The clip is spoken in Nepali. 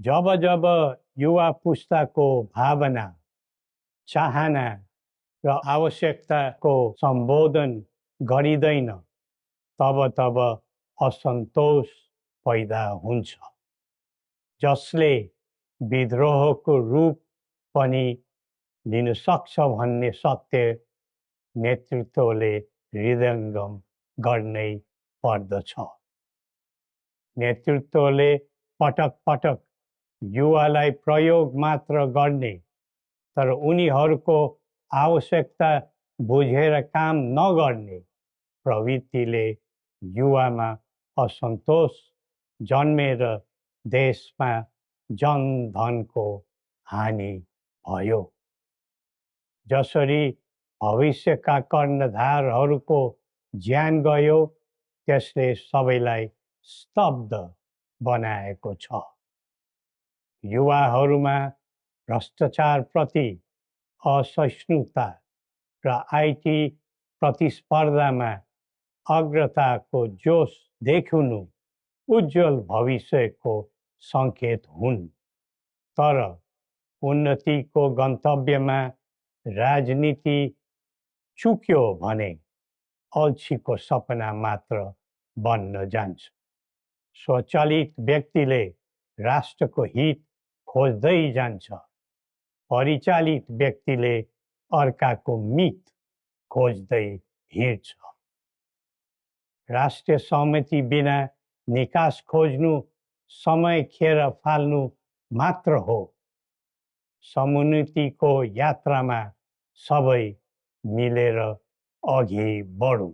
जब जब युवा पुस्ताको भावना, चाहना र आवश्यकताको सम्बोधन गरिँदैन, तब तब असन्तोष पैदा हुन्छ, जसले विद्रोहको रूप पनि लिन सक्छ भन्ने सत्य नेतृत्वले हृदयङ्गम गर्नै पर्दछ। नेतृत्वले पटक पटक युवालाई प्रयोग मात्र गर्ने, तर उनीहरूको आवश्यकता बुझेर काम नगर्ने प्रवृत्तिले युवामा असन्तोष जन्मेर देशमा जनधनको हानि भयो। जसरी भविष्यका कर्णधारहरूको ज्यान गयो, त्यसले सबैलाई स्तब्ध बनाएको छ। युवाहरूमा भ्रष्टाचारप्रति असहिष्णुता र आइटी प्रतिस्पर्धामा अग्रताको जोश देखिनु उज्जवल भविष्यको सङ्केत हुन्, तर उन्नतिको गन्तव्यमा राजनीति चुक्यो भने अल्छीको सपना मात्र बन्न जान्छ। स्वचालित व्यक्तिले राष्ट्रको हित खोज्दै जान्छ, परिचालित व्यक्तिले अर्काको मित खोज्दै हिँड्छ। राष्ट्रिय सहमति बिना निकास खोज्नु समय खेर फाल्नु मात्र हो। समुन्नतिको यात्रामा सबै मिलेर अघि बढौँ।